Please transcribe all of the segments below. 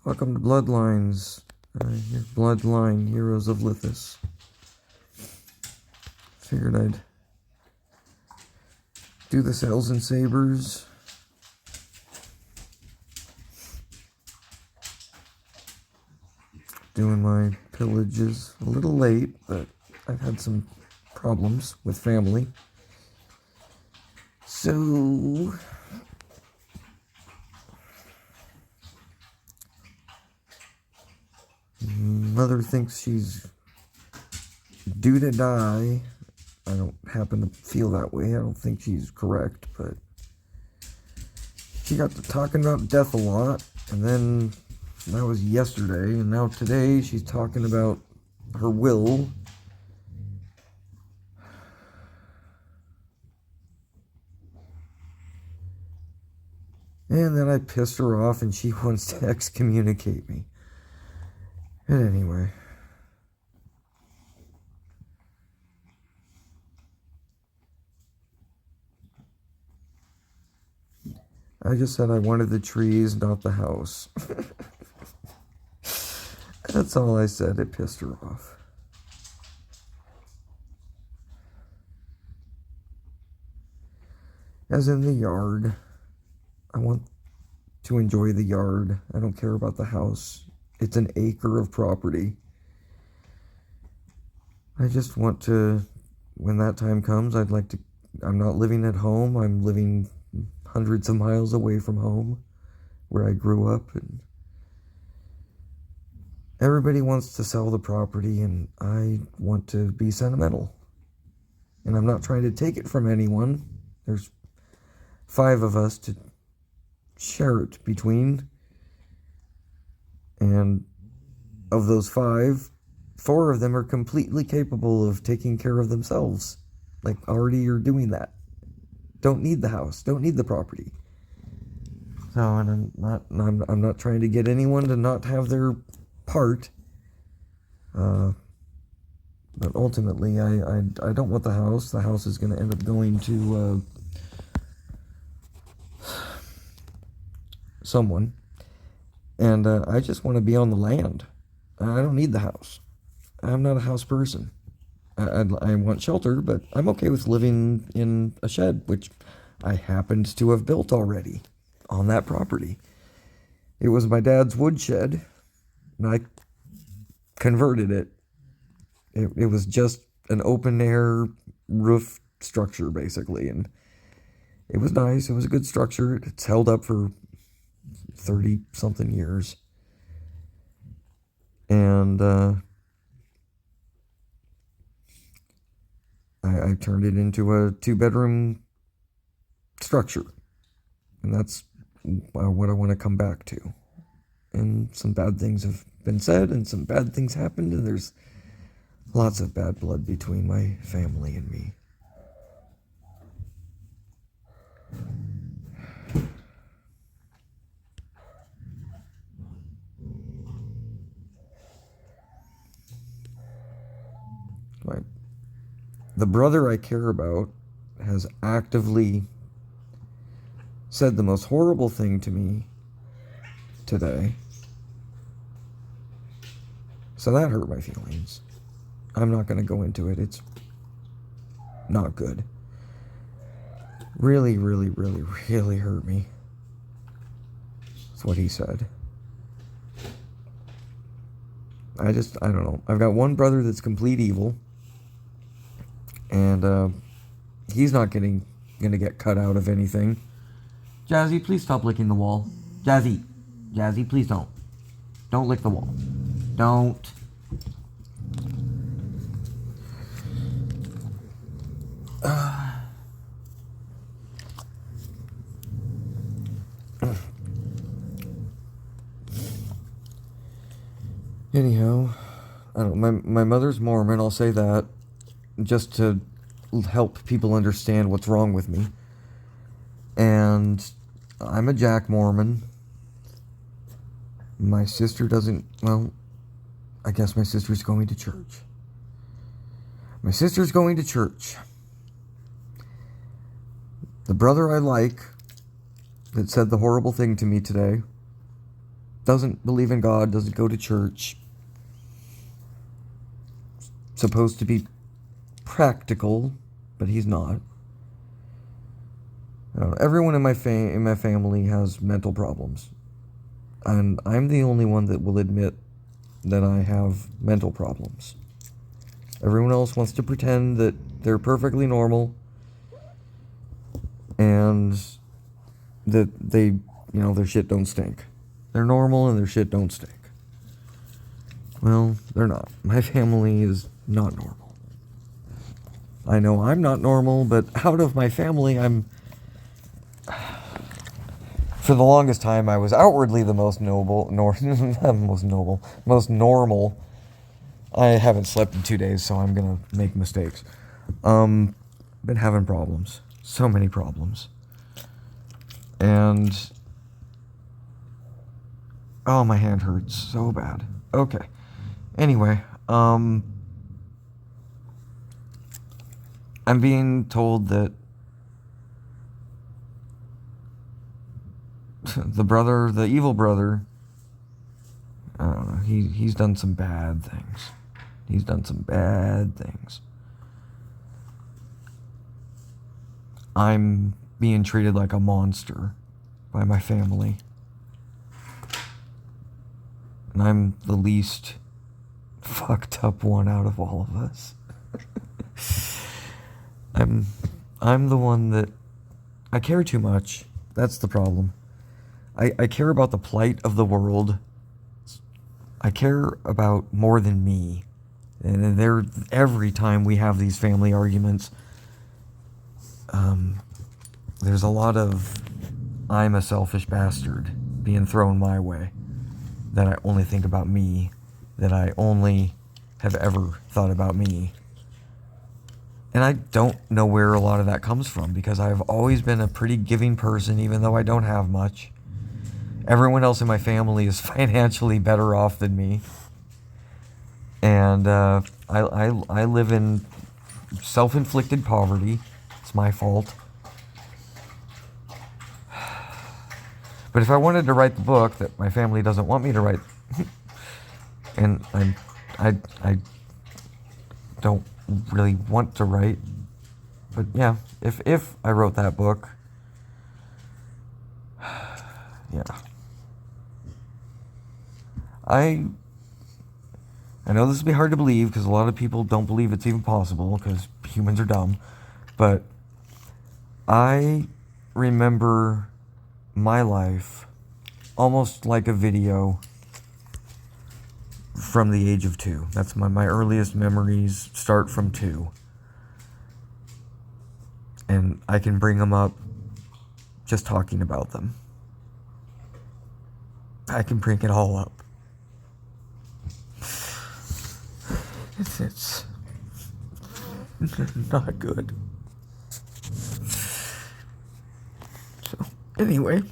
Welcome to Bloodlines. Bloodline Heroes of Lithus. Figured I'd do the Sails and Sabers. Doing my pillages a little late, but I've had some problems with family. So mother thinks she's due to die. I don't happen to feel that way. I don't think she's correct, but she got to talking about death a lot, and then that was yesterday, and now today she's talking about her will. And then I pissed her off, and she wants to excommunicate me. But anyway. I just said I wanted the trees, not the house. That's all I said. It pissed her off. As in the yard. I want to enjoy the yard. I don't care about the house. It's an acre of property. I just want to, when that time comes, I'd like to, I'm not living at home. I'm living hundreds of miles away from home, where I grew up, and everybody wants to sell the property, and I want to be sentimental. And I'm not trying to take it from anyone. There's 5 of us to share it between, and of those 5, 4 of them are completely capable of taking care of themselves. Like, already are doing that. Don't need the house, don't need the property. So, and I'm not trying to get anyone to not have their part. But ultimately, I don't want the house. The house is going to end up going to someone. And I just want to be on the land. I don't need the house. I'm not a house person. I want shelter, but I'm okay with living in a shed, which I happened to have built already on that property. It was my dad's wood shed, and I converted it. It was just an open air roof structure, basically, and it was nice. It was a good structure. It's held up for 30-something years. And I turned it into a 2-bedroom structure. And that's what I want to come back to. And some bad things have been said, and some bad things happened, and there's lots of bad blood between my family and me. The brother I care about has actively said the most horrible thing to me today. So that hurt my feelings. I'm not going to go into it. It's not good. Really, really, really, really hurt me. That's what he said. I don't know. I've got one brother that's complete evil. And he's not gonna get cut out of anything. Jazzy, please stop licking the wall. Jazzy, please don't. Don't lick the wall. Don't. Anyhow, I don't. My mother's Mormon. I'll say that, just to help people understand what's wrong with me. And I'm a Jack Mormon. My sister doesn't, well, I guess my sister's going to church. My sister's going to church. The brother I like that said the horrible thing to me today doesn't believe in God, doesn't go to church, supposed to be practical, but he's not. Everyone in my family has mental problems, and I'm the only one that will admit that I have mental problems. Everyone else wants to pretend that they're perfectly normal and that their shit don't stink. They're normal and their shit don't stink. Well, they're not. My family is not normal. I know I'm not normal, but out of my family, for the longest time, I was outwardly the most most normal. I haven't slept in 2 days, so I'm gonna make mistakes. Been having problems. So many problems. And oh, my hand hurts so bad. Okay. Anyway, I'm being told that the evil brother, I don't know, he's done some bad things. He's done some bad things. I'm being treated like a monster by my family. And I'm the least fucked up one out of all of us. I'm the one that I care too much. That's the problem. I care about the plight of the world. I care about more than me. And every time we have these family arguments, there's a lot of I'm a selfish bastard being thrown my way. That I only think about me. That I only have ever thought about me. And I don't know where a lot of that comes from, because I've always been a pretty giving person, even though I don't have much. Everyone else in my family is financially better off than me. And I live in self-inflicted poverty. It's my fault. But if I wanted to write the book that my family doesn't want me to write, and I don't really want to write, but yeah, if I wrote that book, yeah, I know this will be hard to believe, because a lot of people don't believe it's even possible, because humans are dumb, but I remember my life almost like a video from the age of 2. That's my earliest memories start from 2. And I can bring them up just talking about them. I can bring it all up. It's not good. So, anyway,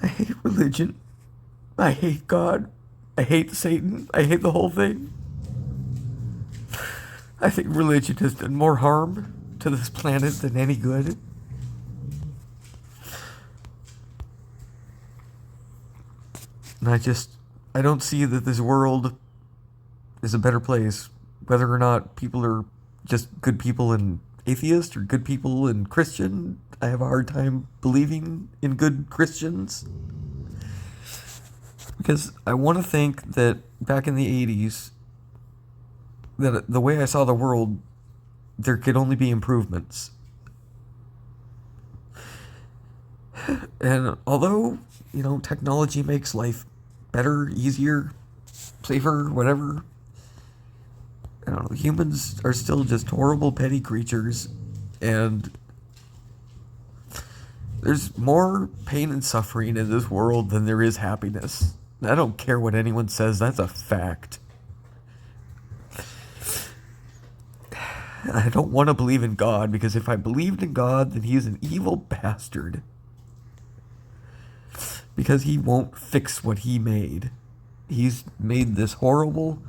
I hate religion. I hate God. I hate Satan. I hate the whole thing. I think religion has done more harm to this planet than any good. And I don't see that this world is a better place, whether or not people are just good people and atheist, or good people and Christian. I have a hard time believing in good Christians. Because I want to think that back in the 80s, that the way I saw the world, there could only be improvements. And although, technology makes life better, easier, safer, whatever, I don't know, humans are still just horrible, petty creatures, and there's more pain and suffering in this world than there is happiness. I don't care what anyone says, that's a fact. I don't want to believe in God, because if I believed in God, then he's an evil bastard. Because he won't fix what he made. He's made this horrible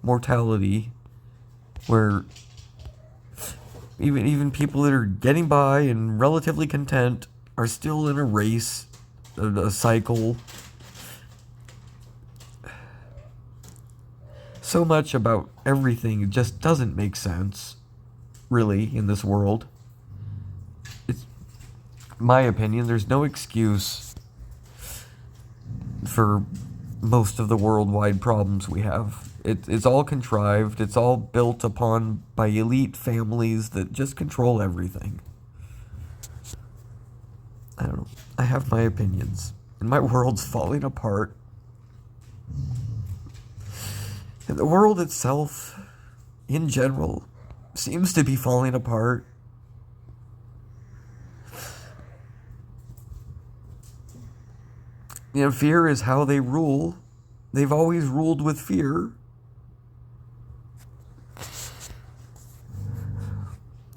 mortality where even people that are getting by and relatively content are still in a race a cycle. So much about everything just doesn't make sense, really, in this world. It's my opinion, there's no excuse for most of the worldwide problems we have. It's all contrived. It's all built upon by elite families that just control everything. I don't know. I have my opinions. And my world's falling apart. And the world itself, in general, seems to be falling apart. You know, fear is how they rule. They've always ruled with fear.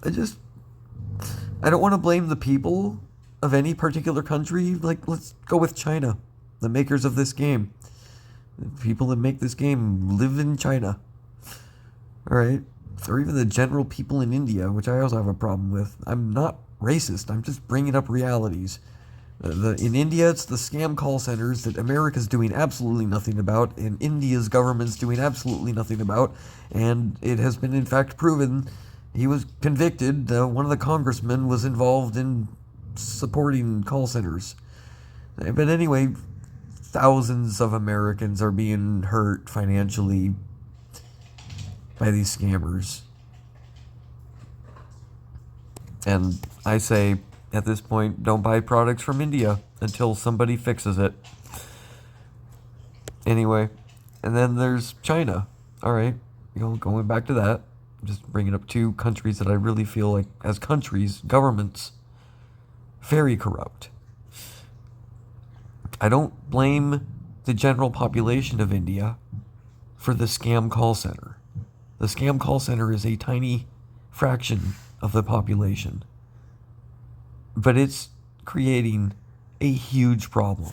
I don't want to blame the people of any particular country. Like, let's go with China, the makers of this game. The people that make this game live in China. Alright? Or even the general people in India, which I also have a problem with. I'm not racist, I'm just bringing up realities. In India, it's the scam call centers that America's doing absolutely nothing about, and India's government's doing absolutely nothing about, and it has been in fact proven. He was convicted. One of the congressmen was involved in supporting call centers. But anyway, thousands of Americans are being hurt financially by these scammers. And I say, at this point, don't buy products from India until somebody fixes it. Anyway, and then there's China. All right, going back to that, just bringing up two countries that I really feel like, as countries, governments, very corrupt. I don't blame the general population of India for the scam call center. The scam call center is a tiny fraction of the population. But it's creating a huge problem.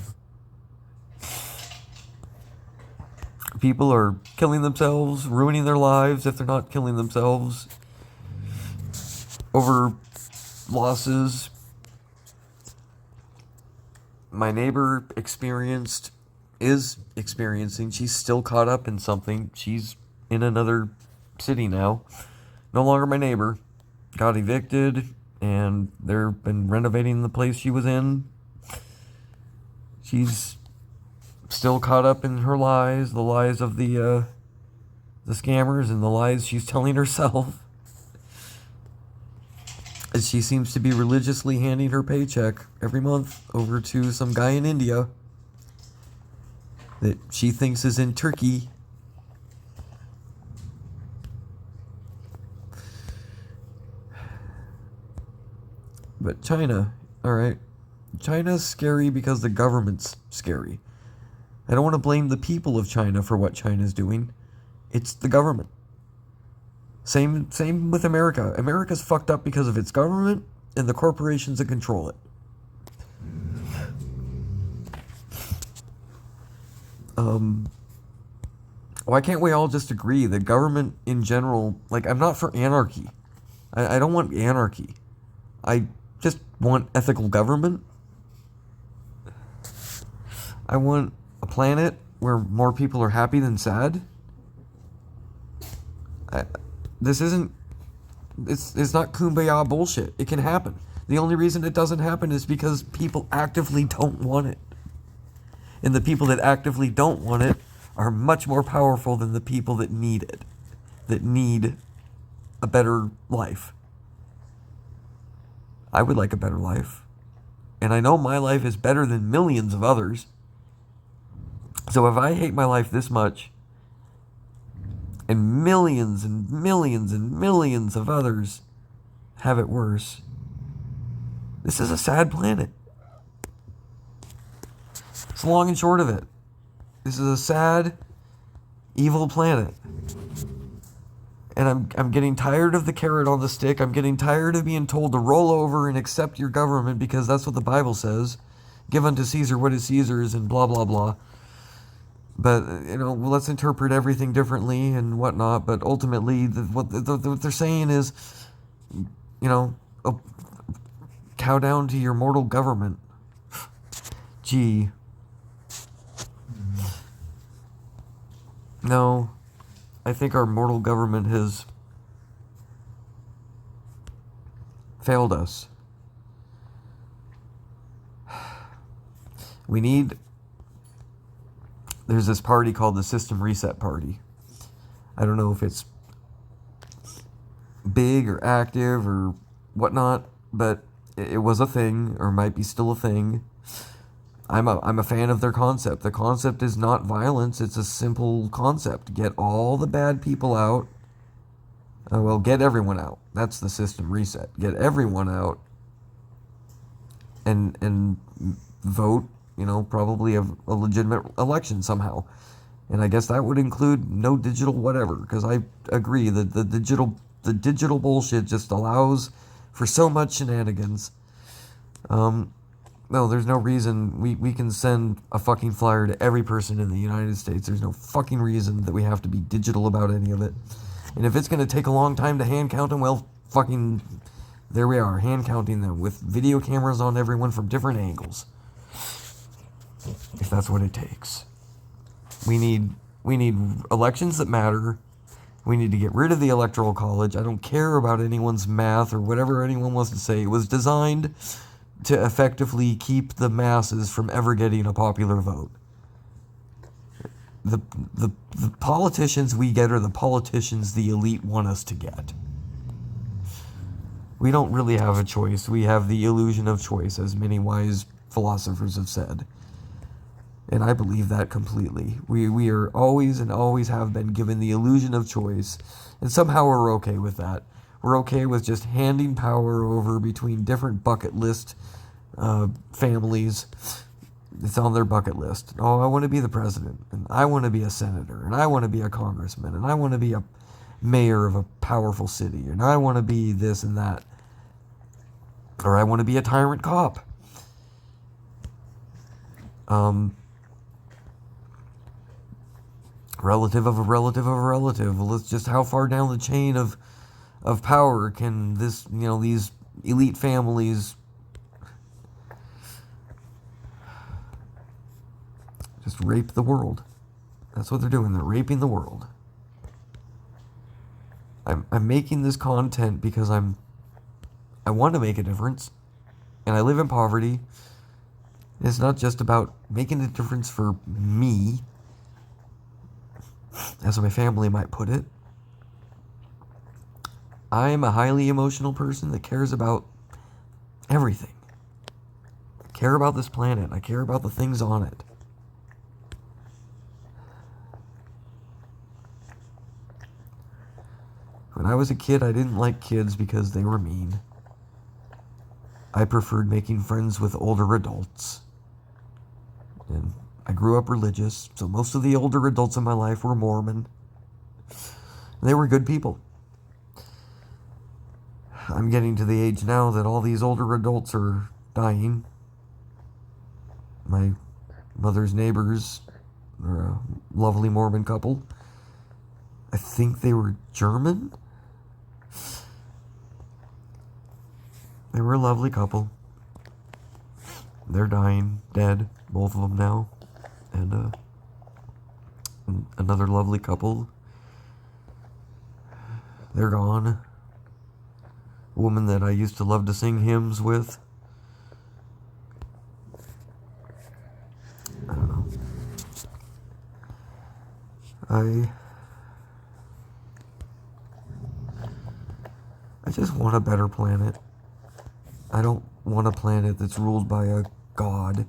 People are killing themselves, ruining their lives if they're not killing themselves, over losses. My neighbor is experiencing, she's still caught up in something. She's in another city now. No longer my neighbor. Got evicted, and they've been renovating the place she was in. She's still caught up in her lies, the lies of the scammers, and the lies she's telling herself. And she seems to be religiously handing her paycheck every month over to some guy in India that she thinks is in Turkey. But China, alright. China's scary because the government's scary. I don't want to blame the people of China for what China's doing. It's the government. Same with America. America's fucked up because of its government and the corporations that control it. Why can't we all just agree that government in general, like, I'm not for anarchy. I don't want anarchy. I just want ethical government. I want a planet where more people are happy than sad. It's not kumbaya bullshit. It can happen. The only reason it doesn't happen is because people actively don't want it. And the people that actively don't want it are much more powerful than the people that need it, that need a better life. I would like a better life. And I know my life is better than millions of others. So if I hate my life this much, and millions and millions and millions of others have it worse, this is a sad planet. It's the long and short of it. This is a sad, evil planet. And I'm getting tired of the carrot on the stick. I'm getting tired of being told to roll over and accept your government because that's what the Bible says. Give unto Caesar what is Caesar's and blah, blah, blah. But, let's interpret everything differently and whatnot. But ultimately, what they're saying is, cow down to your mortal government. gee, no, I think our mortal government has failed us. There's this party called the System Reset Party. I don't know if it's big or active or whatnot, but it was a thing, or might be still a thing. I'm a fan of their concept. The concept is not violence. It's a simple concept. Get all the bad people out. Get everyone out. That's the system reset. Get everyone out and vote, probably a legitimate election somehow. And I guess that would include no digital whatever, because I agree that the digital bullshit just allows for so much shenanigans. No, there's no reason we can send a fucking flyer to every person in the United States. There's no fucking reason that we have to be digital about any of it. And if it's going to take a long time to hand count them, well, fucking, there we are, hand counting them with video cameras on everyone from different angles. If that's what it takes. We need elections that matter. We need to get rid of the Electoral College. I don't care about anyone's math or whatever anyone wants to say. It was designed to effectively keep the masses from ever getting a popular vote. The politicians we get are the politicians the elite want us to get. We don't really have a choice. We have the illusion of choice, as many wise philosophers have said. And I believe that completely. We are always and always have been given the illusion of choice. And somehow we're okay with that. We're okay with just handing power over between different bucket list families. It's on their bucket list. Oh, I want to be the president, and I want to be a senator, and I want to be a congressman, and I want to be a mayor of a powerful city, and I want to be this and that. Or I want to be a tyrant cop. Relative of a relative of a relative. Well, it's just how far down the chain of power can these elite families just rape the world. That's what they're doing. They're raping the world. I'm making this content because I want to make a difference, and I live in poverty. It's not just about making a difference for me, as my family might put it. I am a highly emotional person that cares about everything. I care about this planet. I care about the things on it. When I was a kid, I didn't like kids because they were mean. I preferred making friends with older adults. And I grew up religious, so most of the older adults in my life were Mormon. They were good people. I'm getting to the age now that all these older adults are dying. My mother's neighbors are a lovely Mormon couple. I think they were German. They were a lovely couple. They're dying, dead, both of them now. And another lovely couple. They're gone. A woman that I used to love to sing hymns with. I don't know. I just want a better planet. I don't want a planet that's ruled by a god.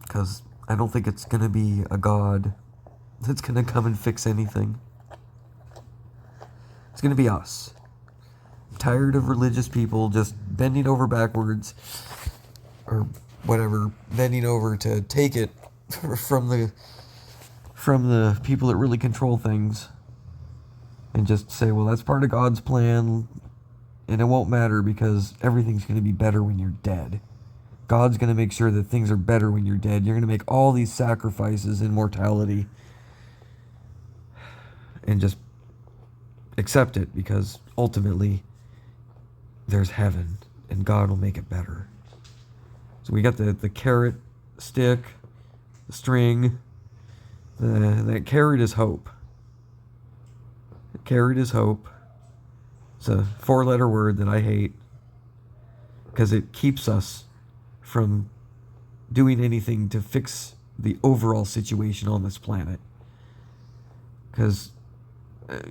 Because I don't think it's going to be a god that's going to come and fix anything. It's going to be us. I'm tired of religious people just bending over backwards, or whatever, bending over to take it from the people that really control things, and just say, well, that's part of God's plan, and it won't matter because everything's going to be better when you're dead. God's going to make sure that things are better when you're dead. You're going to make all these sacrifices in mortality and just accept it, because ultimately there's heaven and God will make it better. So we got the carrot stick, the string. That carrot is hope. The carrot is hope. It's a 4-letter word that I hate because it keeps us from doing anything to fix the overall situation on this planet. Because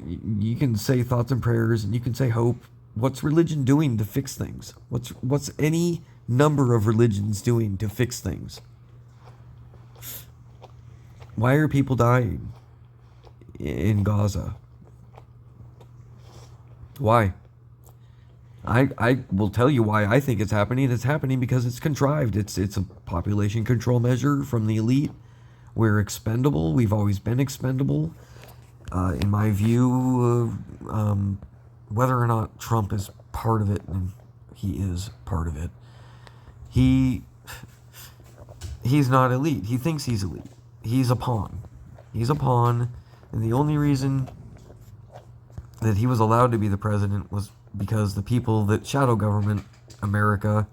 you can say thoughts and prayers and you can say hope. What's religion doing to fix things? What's any number of religions doing to fix things? Why are people dying in Gaza? Why? I will tell you why I think it's happening. It's happening because it's contrived. It's a population control measure from the elite. We're expendable. We've always been expendable. In my view, whether or not Trump is part of it, and he is part of it, he's not elite. He thinks he's elite. He's a pawn. He's a pawn, and the only reason that he was allowed to be the president was because the people that shadow government America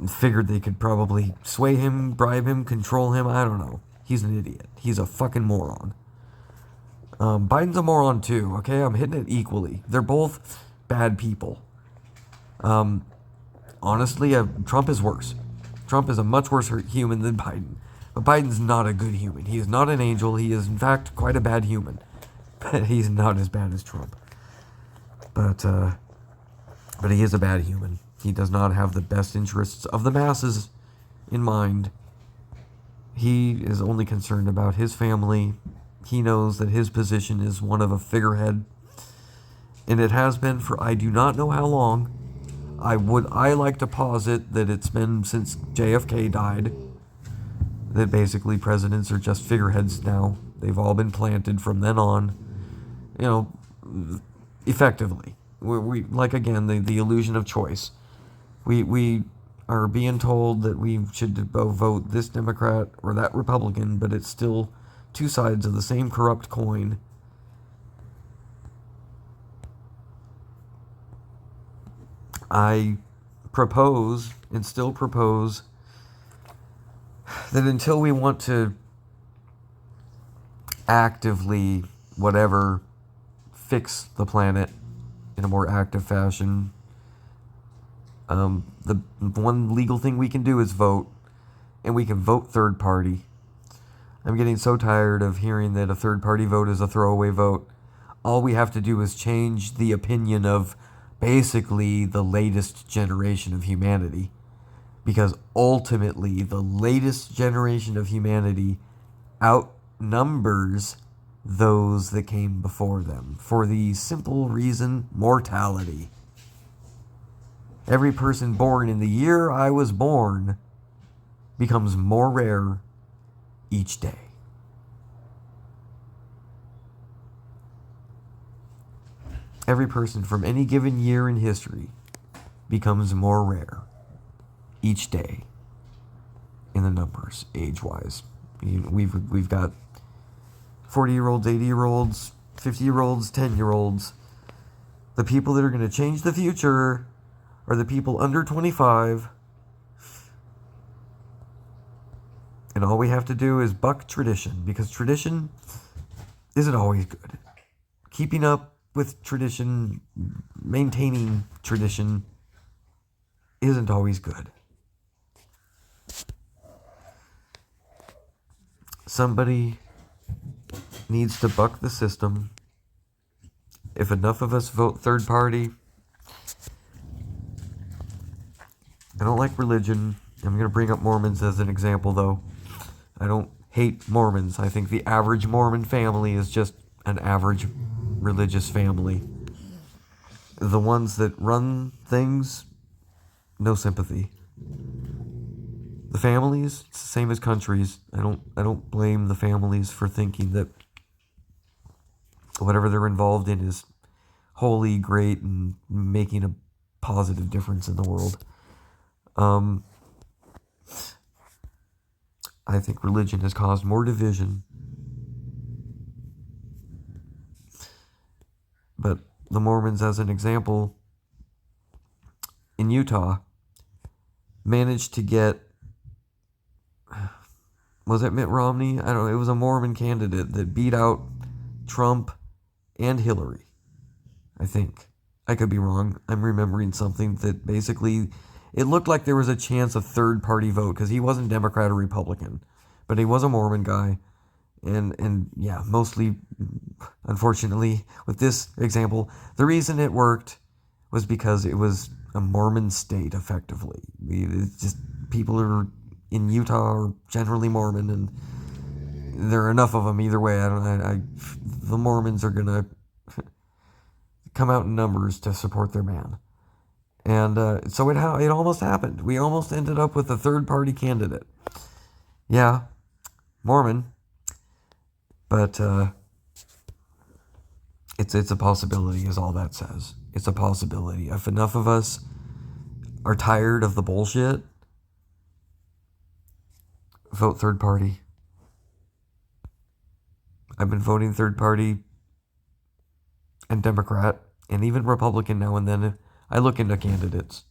figured they could probably sway him, bribe him, control him. I don't know. He's an idiot. He's a fucking moron. Biden's a moron too, okay? I'm hitting it equally. They're both bad people. Honestly, Trump is worse. Trump is a much worse human than Biden. But Biden's not a good human. He is not an angel. He is, in fact, quite a bad human. But he's not as bad as Trump. But he is a bad human. He does not have the best interests of the masses in mind. He is only concerned about his family. He knows that his position is one of a figurehead. And it has been for I do not know how long. I like to posit that it's been since JFK died. That basically presidents are just figureheads now. They've all been planted from then on. You know, effectively. We like, again, the illusion of choice. We are being told that we should vote this Democrat or that Republican, but it's still two sides of the same corrupt coin. I propose, and still propose, that until we want to actively, fix the planet in a more active fashion, the one legal thing we can do is vote, and we can vote third party. I'm getting so tired of hearing that a third party vote is a throwaway vote. All we have to do is change the opinion of basically the latest generation of humanity. Because ultimately, the latest generation of humanity outnumbers those that came before them. For the simple reason, mortality. Every person born in the year I was born becomes more rare each day. Every person from any given year in history becomes more rare each day in the numbers, age-wise. We've got 40-year-olds, 80-year-olds, 50-year-olds, 10-year-olds. The people that are going to change the future are the people under 25. And all we have to do is buck tradition, because tradition isn't always good. Keeping up with tradition, maintaining tradition, isn't always good. Somebody needs to buck the system. If enough of us vote third party, I don't like religion. I'm going to bring up Mormons as an example, though. I don't hate Mormons. I think the average Mormon family is just an average religious family. The ones that run things, no sympathy. The families, it's the same as countries. I don't blame the families for thinking that whatever they're involved in is wholly great and making a positive difference in the world. I think religion has caused more division. But the Mormons, as an example, in Utah, managed to get, was it Mitt Romney? I don't know. It was a Mormon candidate that beat out Trump and Hillary, I think. I could be wrong. I'm remembering something that basically, it looked like there was a chance of third-party vote because he wasn't Democrat or Republican, but he was a Mormon guy. And yeah, mostly, unfortunately, with this example, the reason it worked was because it was a Mormon state, effectively. It's just people who are in Utah are generally Mormon, and there are enough of them either way. The Mormons are gonna come out in numbers to support their man, and so it almost happened. We almost ended up with a third-party candidate. Yeah, Mormon. But it's a possibility, is all that says. It's a possibility. If enough of us are tired of the bullshit, vote third party. I've been voting third party and Democrat and even Republican now and then. I look into candidates.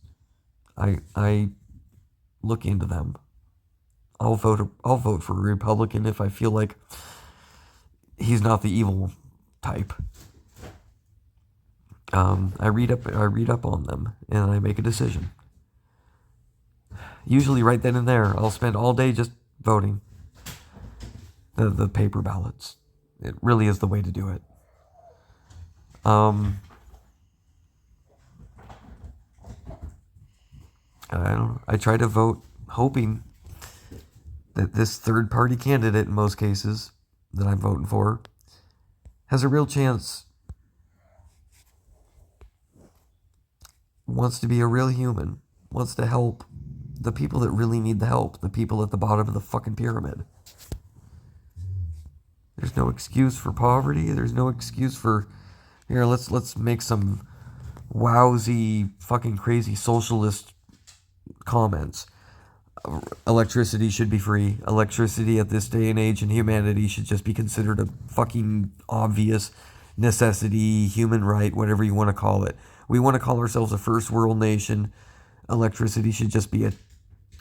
I look into them. I'll vote for a Republican if I feel like he's not the evil type. I read up on them, and I make a decision. Usually right then and there, I'll spend all day just voting. The paper ballots. It really is the way to do it. I try to vote hoping that this third-party candidate, in most cases, that I'm voting for, has a real chance, wants to be a real human, wants to help the people that really need the help, the people at the bottom of the fucking pyramid. There's no excuse for poverty. There's no excuse for, here, let's make some wowsy, fucking crazy socialist comments. Electricity should be free. Electricity at this day and age in humanity should just be considered a fucking obvious necessity, human right, whatever you want to call it. We want to call ourselves a first world nation. Electricity should just be a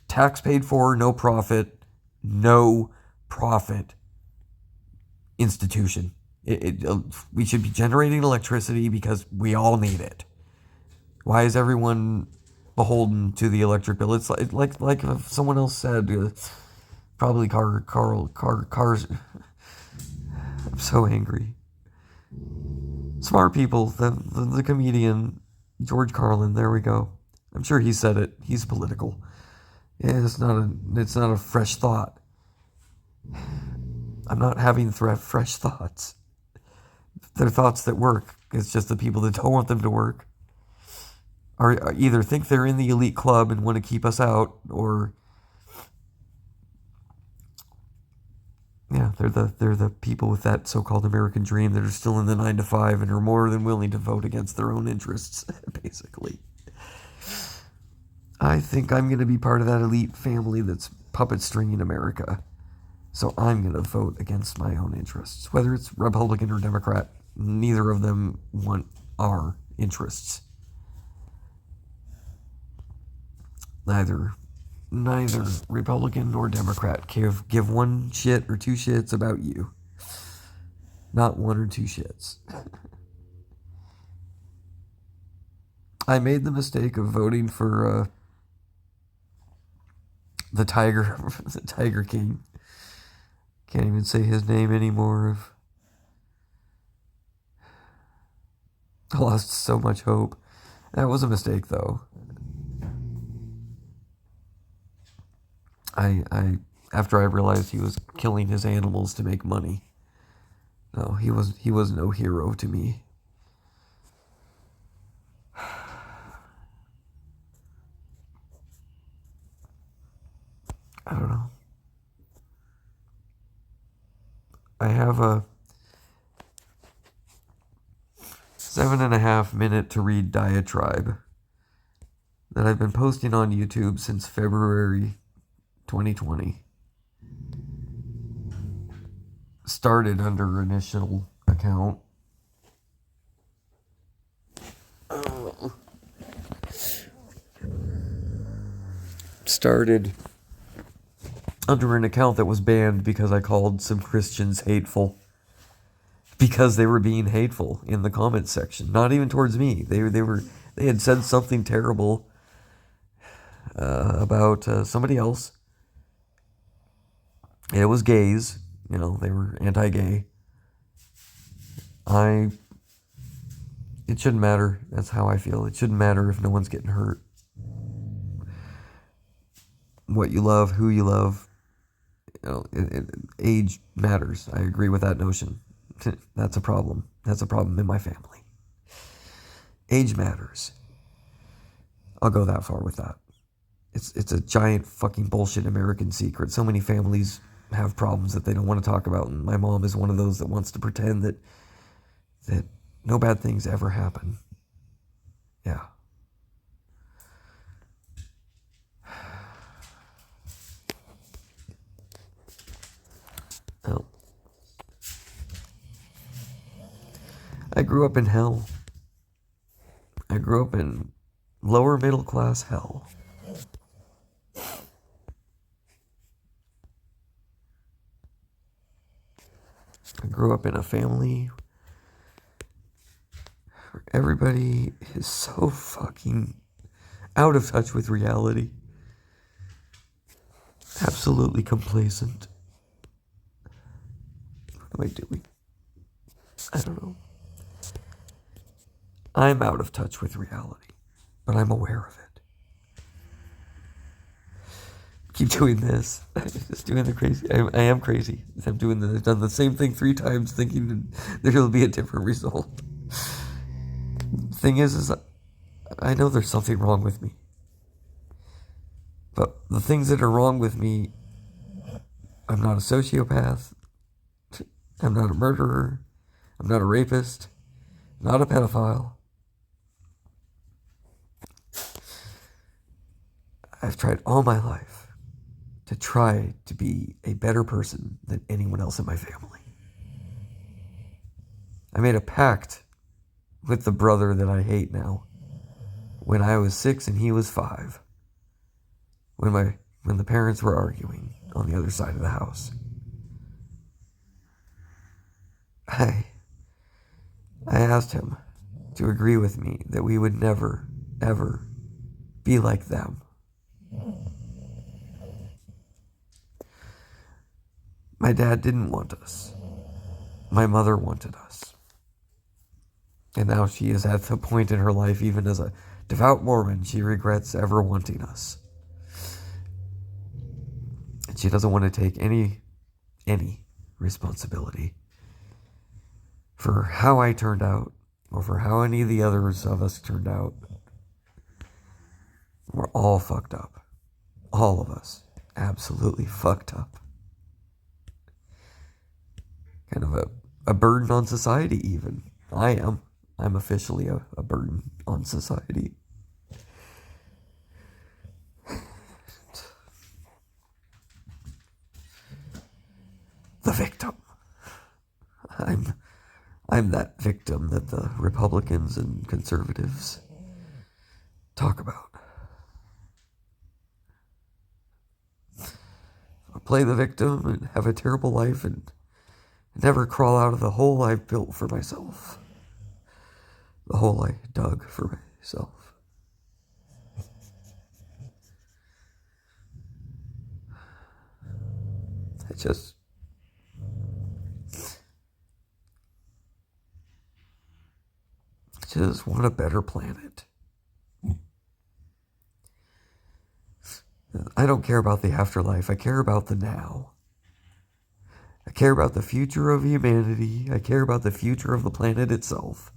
tax paid for, no profit institution. We should be generating electricity because we all need it. Why is everyone beholden to the electric bill? It's like someone else said, probably cars. I'm so angry. Smart people. The comedian George Carlin. There we go. I'm sure he said it. He's political. Yeah, it's not a fresh thought. I'm not having fresh thoughts. They're thoughts that work. It's just the people that don't want them to work are either think they're in the elite club and want to keep us out, or yeah, they're the people with that so-called American dream that are still in the 9 to 5 and are more than willing to vote against their own interests, basically. I think I'm going to be part of that elite family that's puppet stringing America. So I'm going to vote against my own interests. Whether it's Republican or Democrat, neither of them want our interests. Neither Republican nor Democrat give one shit or two shits about you. Not one or two shits. I made the mistake of voting for the Tiger King. Can't even say his name anymore. I lost so much hope. That was a mistake, though. After I realized he was killing his animals to make money. No, he was no hero to me. I don't know. I have a 7.5 minute to read diatribe that I've been posting on YouTube since February 2020. Started under initial account. started under an account that was banned because I called some Christians hateful. Because they were being hateful in the comments section. Not even towards me. They had said something terrible about somebody else. It was gays. You know, they were anti-gay. It shouldn't matter. That's how I feel. It shouldn't matter if no one's getting hurt. What you love, who you love, you know, age matters. I agree with that notion. That's a problem. That's a problem in my family. Age matters. I'll go that far with that. It's a giant fucking bullshit American secret. So many families have problems that they don't want to talk about, and my mom is one of those that wants to pretend that no bad things ever happen. Yeah. Oh. I grew up in hell. I grew up in lower middle class hell. I grew up in a family where everybody is so fucking out of touch with reality. Absolutely complacent. What am I doing? I don't know. I'm out of touch with reality, but I'm aware of it. Keep doing this. Just doing the crazy. I am crazy. I've done the same thing 3 times thinking that it'll be a different result. Thing is I know there's something wrong with me. But the things that are wrong with me, I'm not a sociopath. I'm not a murderer. I'm not a rapist. Not a pedophile. I've tried all my life to try to be a better person than anyone else in my family. I made a pact with the brother that I hate now when I was 6 and he was 5. When the parents were arguing on the other side of the house. I asked him to agree with me that we would never, ever be like them. My dad didn't want us. My mother wanted us. And now she is at the point in her life, even as a devout Mormon, she regrets ever wanting us. And she doesn't want to take any responsibility for how I turned out or for how any of the others of us turned out. We're all fucked up. All of us. Absolutely fucked up. Kind of a burden on society even. I am. I'm officially a burden on society. The victim. I'm that victim that the Republicans and conservatives talk about. I play the victim and have a terrible life and never crawl out of the hole I've built for myself. The hole I dug for myself. I just want a better planet. I don't care about the afterlife. I care about the now. I care about the future of humanity. I care about the future of the planet itself.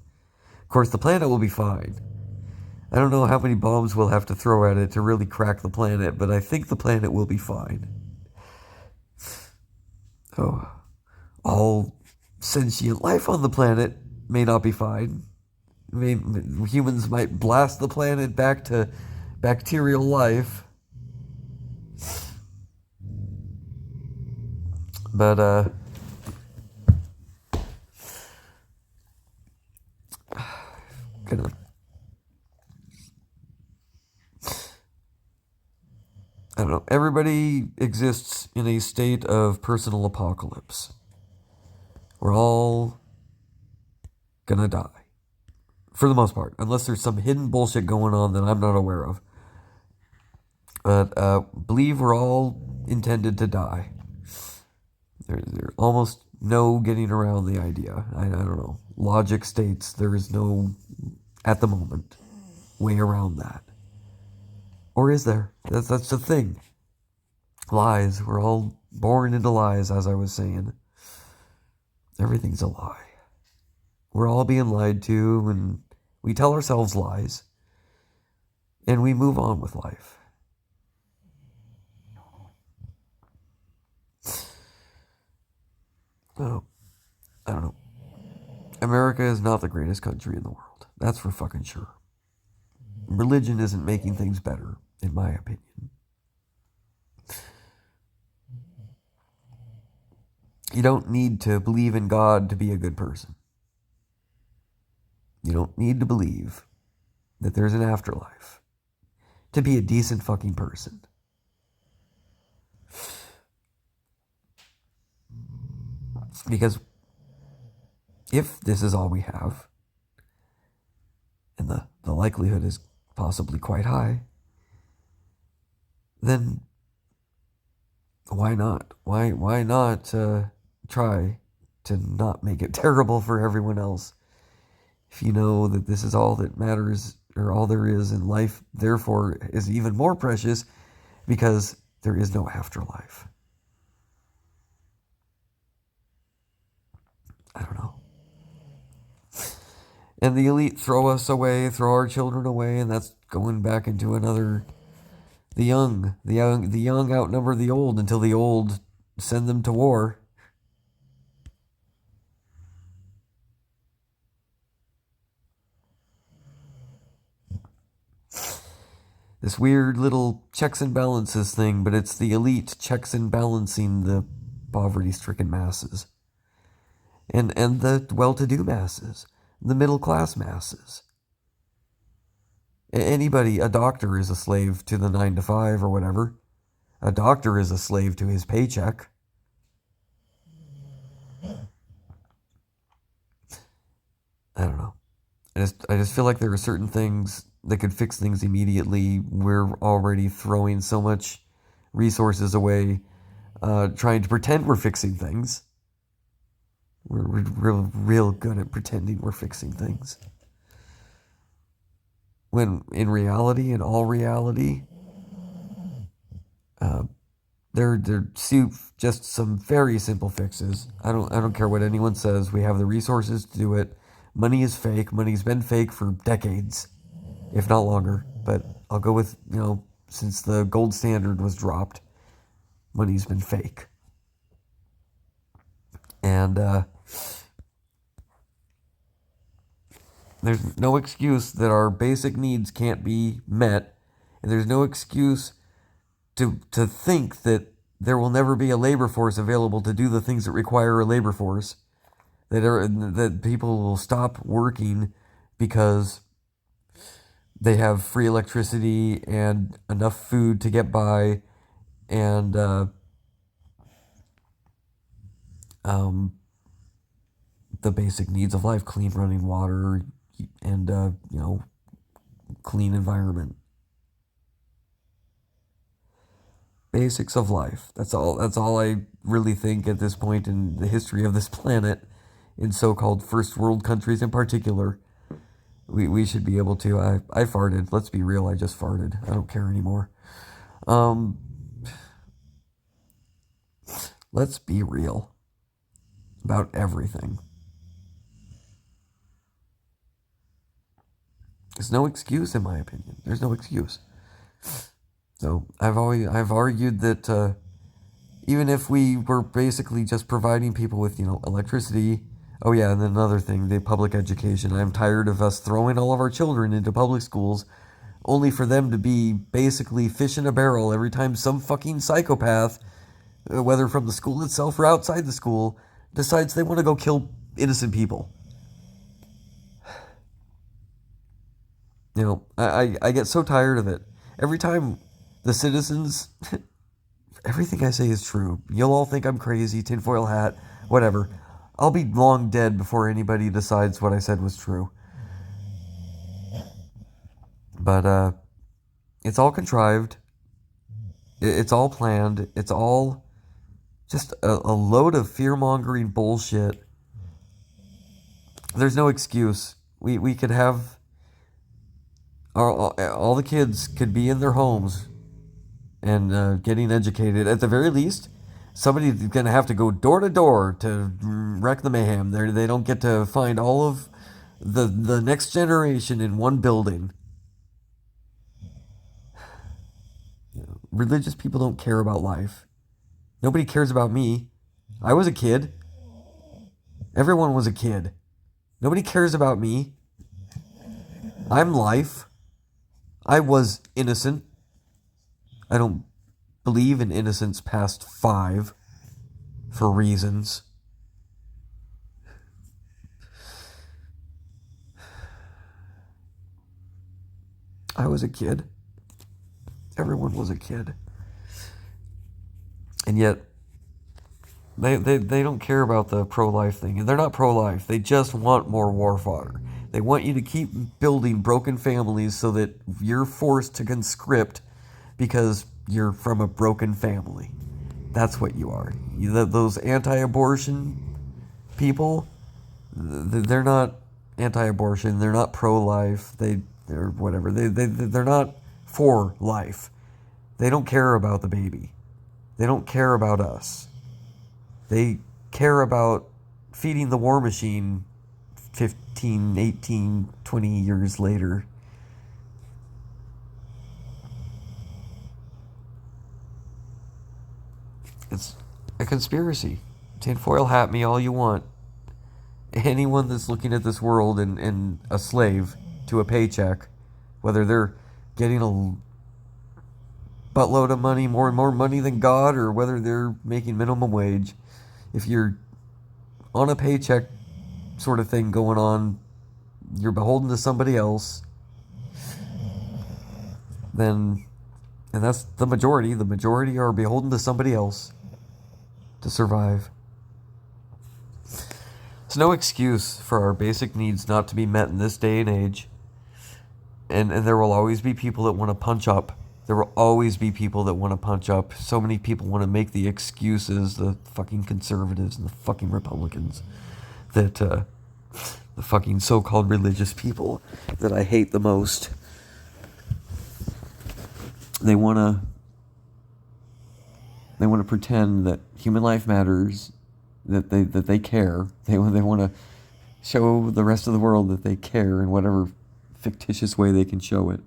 Of course, the planet will be fine. I don't know how many bombs we'll have to throw at it to really crack the planet, but I think the planet will be fine. Oh, all sentient life on the planet may not be fine. Humans might blast the planet back to bacterial life. But, I don't know. Everybody exists in a state of personal apocalypse. We're all gonna die. For the most part. Unless there's some hidden bullshit going on that I'm not aware of. But believe we're all intended to die. There's almost no getting around the idea. I don't know. Logic states there is no, at the moment, way around that. Or is there? That's the thing. Lies. We're all born into lies, as I was saying. Everything's a lie. We're all being lied to, and we tell ourselves lies. And we move on with life. Oh, I don't know. America is not the greatest country in the world. That's for fucking sure. Religion isn't making things better, in my opinion. You don't need to believe in God to be a good person. You don't need to believe that there's an afterlife to be a decent fucking person. Because if this is all we have, and the likelihood is possibly quite high, then why not? Why not try to not make it terrible for everyone else? If you know that this is all that matters, or all there is in life, therefore is even more precious because there is no afterlife. I don't know. And the elite throw us away, throw our children away, and that's going back into another. The young outnumber the old until the old send them to war. This weird little checks and balances thing, but it's the elite checks and balancing the poverty-stricken masses. And the well-to-do masses. The middle-class masses. Anybody, a doctor is a slave to the 9 to 5 or whatever. A doctor is a slave to his paycheck. I don't know. I just feel like there are certain things that could fix things immediately. We're already throwing so much resources away, trying to pretend we're fixing things. We're real good at pretending we're fixing things. When in reality, in all reality, they're just some very simple fixes. I don't care what anyone says. We have the resources to do it. Money is fake. Money's been fake for decades, if not longer. But I'll go with, since the gold standard was dropped, money's been fake. And there's no excuse that our basic needs can't be met. And there's no excuse to think that there will never be a labor force available to do the things that require a labor force. That people will stop working because they have free electricity and enough food to get by, and the basic needs of life: clean running water, and clean environment. Basics of life. That's all I really think at this point in the history of this planet, in so-called first world countries in particular. We should be able to. I farted. Let's be real. I just farted. I don't care anymore. Let's be real about everything. There's no excuse, in my opinion. There's no excuse. So I've argued that even if we were basically just providing people with electricity. Oh yeah, and then another thing, the public education. I'm tired of us throwing all of our children into public schools, only for them to be basically fish in a barrel every time some fucking psychopath, whether from the school itself or outside the school, decides they want to go kill innocent people. I get so tired of it. Every time The citizens, everything I say is true. You'll all think I'm crazy, tinfoil hat, whatever. I'll be long dead before anybody decides what I said was true. But it's all contrived. It's all planned. It's all just a load of fear-mongering bullshit. There's no excuse. We could have... all the kids could be in their homes and getting educated. At the very least, somebody's going to have to go door to door to wreck the mayhem. They don't get to find all of the next generation in one building. Religious people don't care about life. Nobody cares about me. I was a kid. Everyone was a kid. Nobody cares about me. I'm life. I was innocent. I don't believe in innocence past 5 for reasons. I was a kid. Everyone was a kid. And yet, they don't care about the pro-life thing. And they're not pro-life. They just want more war fodder. They want you to keep building broken families so that you're forced to conscript because you're from a broken family. That's what you are. Those anti-abortion people, they're not anti-abortion. They're not pro-life. They're whatever. They're not for life. They don't care about the baby. They don't care about us. They care about feeding the war machine 15, 18, 20 years later. It's a conspiracy. Tinfoil hat me all you want. Anyone that's looking at this world and a slave to a paycheck, whether they're getting a buttload of money, more and more money than God, or whether they're making minimum wage, if you're on a paycheck sort of thing going on, you're beholden to somebody else, then, and that's the majority are beholden to somebody else to survive. It's no excuse for our basic needs not to be met in this day and age. And there will always be people that want to punch up. There will always be people that want to punch up. So many people want to make the excuses, the fucking conservatives and the fucking Republicans, that the fucking so-called religious people that I hate the most. They want to pretend that human life matters, that they care. They want to show the rest of the world that they care in whatever fictitious way they can show it.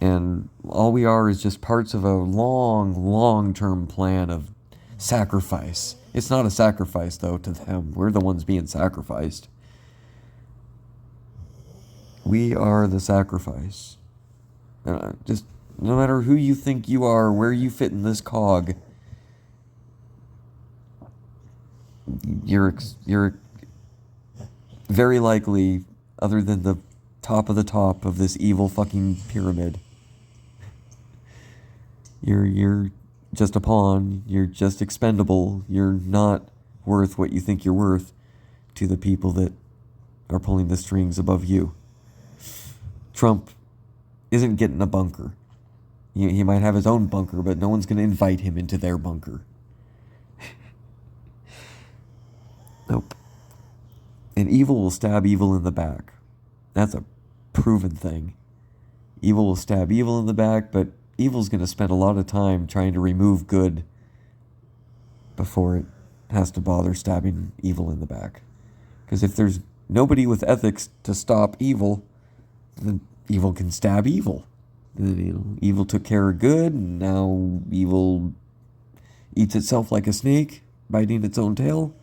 And all we are is just parts of a long-term plan of sacrifice. It's not a sacrifice, though, to them. We're the ones being sacrificed. We are the sacrifice. Just no matter who you think you are, where you fit in this cog, you're very likely, other than the top of this evil fucking pyramid, you're just a pawn. You're just expendable. You're not worth what you think you're worth to the people that are pulling the strings above you. Trump isn't getting a bunker. He might have his own bunker, but no one's going to invite him into their bunker. Nope. And evil will stab evil in the back. That's a proven thing. Evil will stab evil in the back, but evil's going to spend a lot of time trying to remove good before it has to bother stabbing evil in the back. Because if there's nobody with ethics to stop evil, then evil can stab evil. Evil took care of good, and now evil eats itself like a snake, biting its own tail.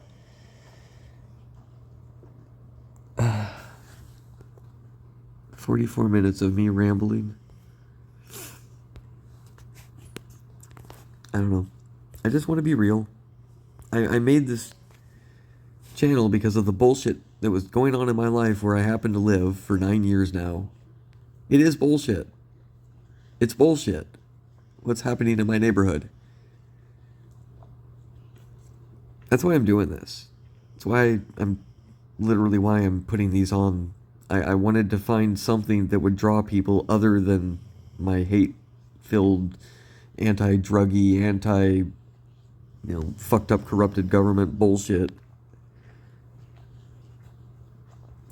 44 minutes of me rambling. I don't know. I just want to be real. I made this channel because of the bullshit that was going on in my life where I happen to live for 9 years now. It is bullshit. It's bullshit. What's happening in my neighborhood? That's why I'm doing this. That's why I'm putting these on. I wanted to find something that would draw people other than my hate-filled, anti-druggy, fucked up, corrupted government bullshit.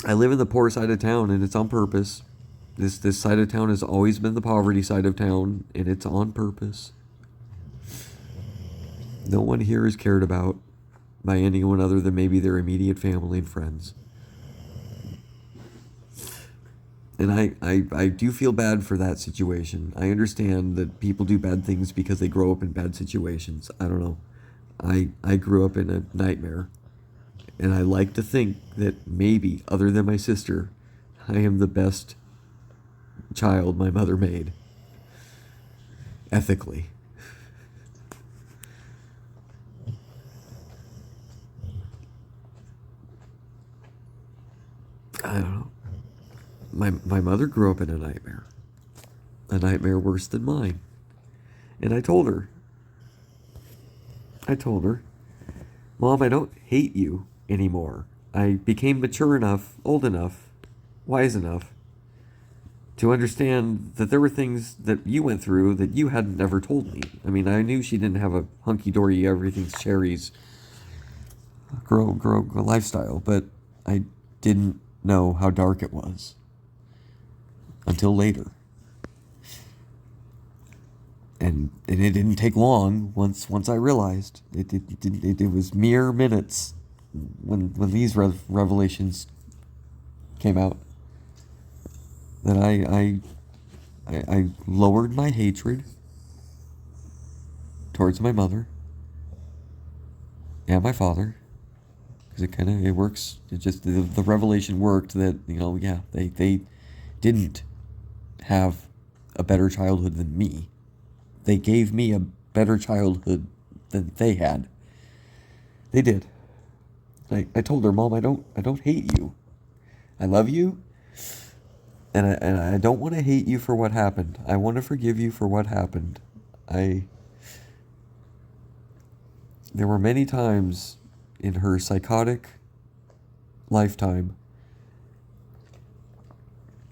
I live in the poor side of town, and it's on purpose. This side of town has always been the poverty side of town, and it's on purpose. No one here is cared about by anyone other than maybe their immediate family and friends. And I do feel bad for that situation. I understand that people do bad things because they grow up in bad situations. I don't know. I grew up in a nightmare. And I like to think that maybe, other than my sister, I am the best child my mother made. Ethically. I don't know. My mother grew up in a nightmare worse than mine. And I told her, Mom, I don't hate you anymore. I became mature enough, old enough, wise enough to understand that there were things that you went through that you hadn't ever told me. I mean, I knew she didn't have a hunky-dory, everything's cherries, grow lifestyle, but I didn't know how dark it was until later. And it didn't take long once I realized. It was mere minutes when these revelations came out that I lowered my hatred towards my mother and my father, because it works. It just the revelation worked that they didn't have a better childhood than me. They gave me a better childhood than they had. They did. I told her, Mom, I don't hate you. I love you, and I don't want to hate you for what happened. I want to forgive you for what happened. There were many times in her psychotic lifetime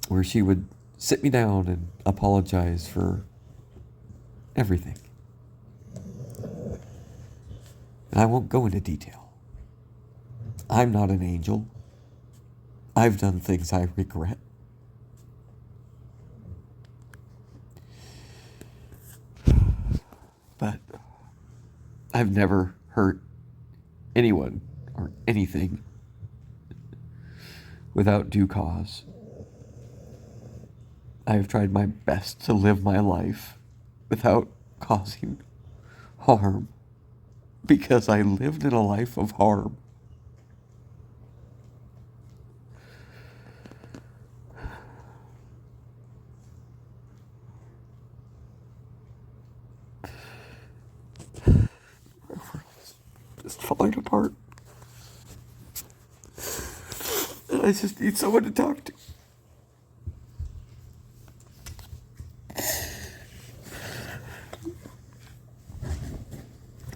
where she would sit me down and apologize for everything. And I won't go into detail. I'm not an angel. I've done things I regret. But I've never hurt anyone or anything without due cause. I have tried my best to live my life without causing harm, because I lived in a life of harm. Just falling apart. And I just need someone to talk to.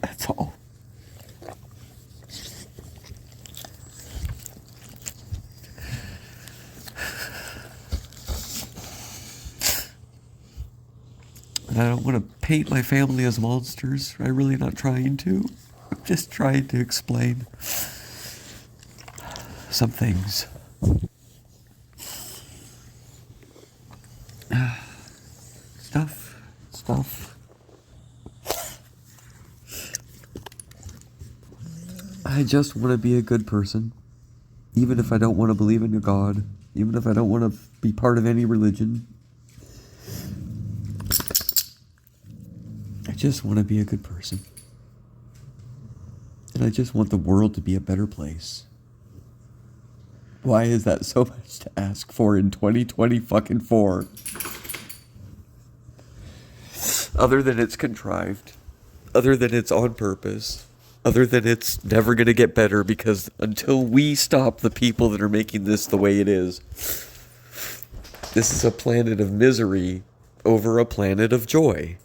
That's all. And I don't want to paint my family as monsters. I'm really not trying to. I'm just trying to explain some things. Stuff. I just want to be a good person. Even if I don't want to believe in a God. Even if I don't want to be part of any religion. I just want to be a good person. And I just want the world to be a better place. Why is that so much to ask for in 2024? Other than it's contrived. Other than it's on purpose. Other than it's never going to get better, because until we stop the people that are making this the way it is, this is a planet of misery over a planet of joy.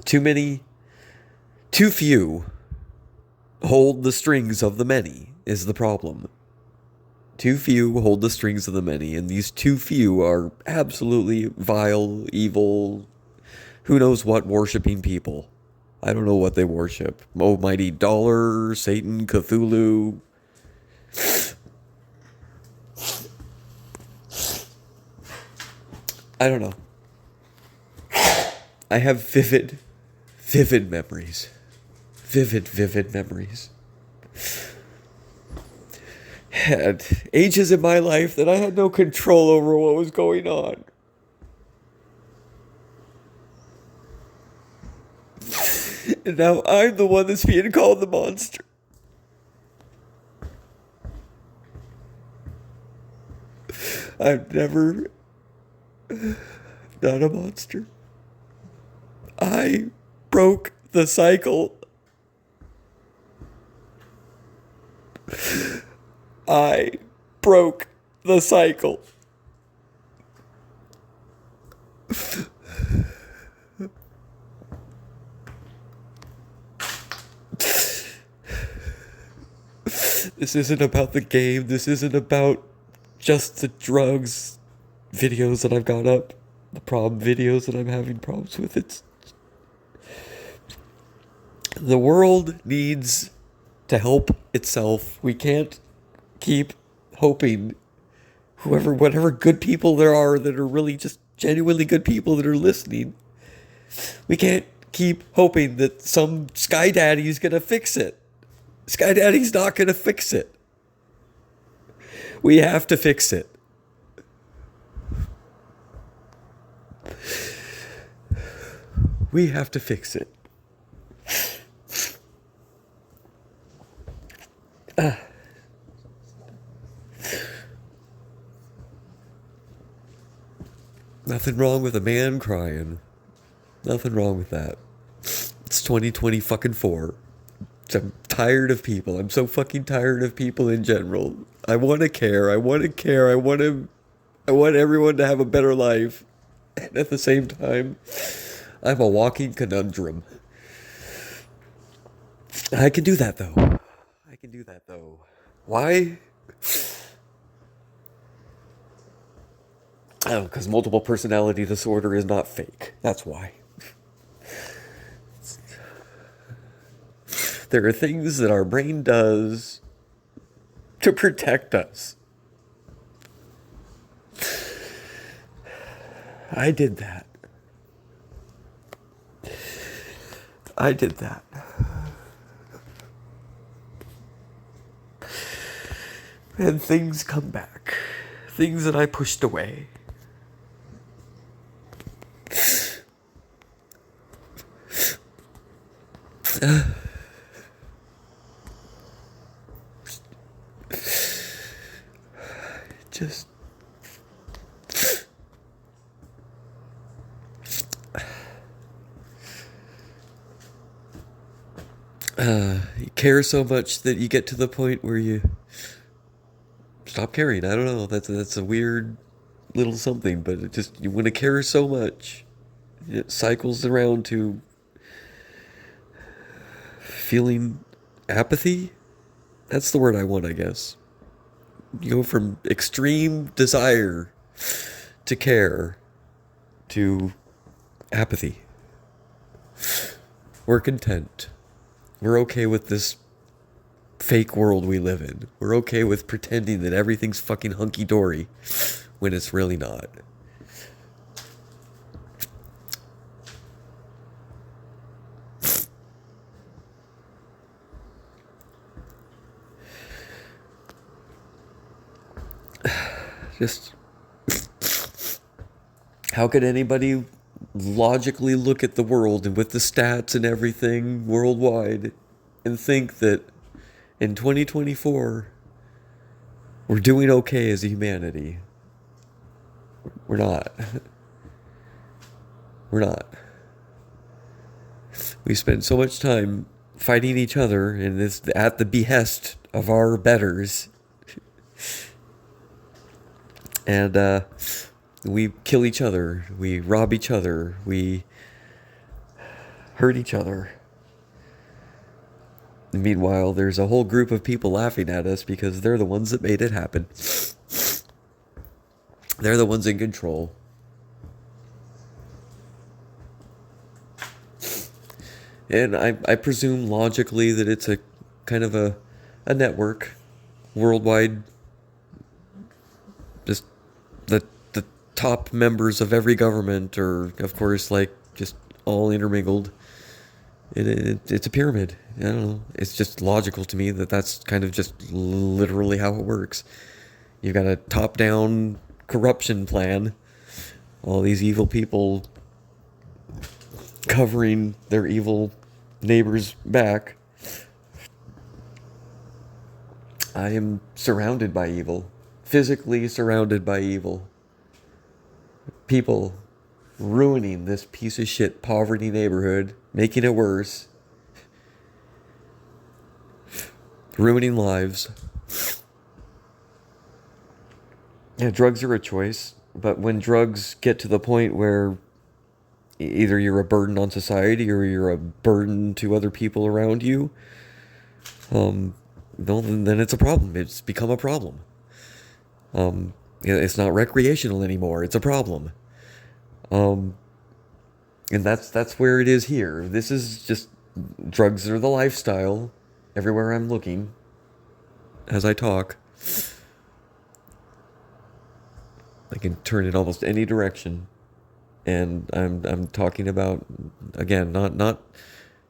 Too few hold the strings of the many is the problem. Too few hold the strings of the many, and these too few are absolutely vile, evil, who knows what worshipping people. I don't know what they worship. Almighty Dollar, Satan, Cthulhu. I don't know. I have vivid memories. Vivid memories. Had ages in my life that I had no control over what was going on. And now I'm the one that's being called the monster. I'm never not a monster. I broke the cycle. I broke the cycle. This isn't about the game. This isn't about just the drugs videos that I've got up. The problem videos that I'm having problems with. It's the world needs to help itself. We can't keep hoping whatever good people there are that are really just genuinely good people that are listening. We can't keep hoping that some Sky Daddy's gonna fix it. Sky Daddy's not gonna fix it. We have to fix it. We have to fix it. Nothing wrong with a man crying. Nothing wrong with that. It's 2020 fucking 4. I'm tired of people. I'm so fucking tired of people in general. I want to care. I want everyone to have a better life. And at the same time, I'm a walking conundrum. I can do that though. Why? Oh, because multiple personality disorder is not fake. That's why. There are things that our brain does to protect us. I did that. And things come back. Things that I pushed away. Just you care so much that you get to the point where you stop caring. I don't know. That's a weird little something, but it just, you want to care so much, it cycles around to feeling apathy. That's the word I want, I guess. You go from extreme desire to care to apathy. We're content. We're okay with this fake world we live in. We're okay with pretending that everything's fucking hunky-dory when it's really not. Just, how could anybody logically look at the world and with the stats and everything worldwide and think that in 2024 we're doing okay as a humanity? We're not. We're not. We spend so much time fighting each other and it's at the behest of our betters. And we kill each other, we rob each other, we hurt each other. And meanwhile, there's a whole group of people laughing at us because they're the ones that made it happen. They're the ones in control. And I presume logically that it's a kind of a network, worldwide. Just the top members of every government are, of course, like just all intermingled. It's a pyramid. I don't know. It's just logical to me that that's kind of just literally how it works. You've got a top-down corruption plan. All these evil people covering their evil neighbor's back. I am surrounded by evil. Physically surrounded by evil. People ruining this piece of shit poverty neighborhood, making it worse. Ruining lives. Yeah, drugs are a choice, but when drugs get to the point where either you're a burden on society or you're a burden to other people around you, then it's a problem. It's become a problem. It's not recreational anymore. It's a problem. And that's where it is here. This is just drugs are the lifestyle. Everywhere I'm looking, as I talk, I can turn it almost any direction. And I'm talking about, again, not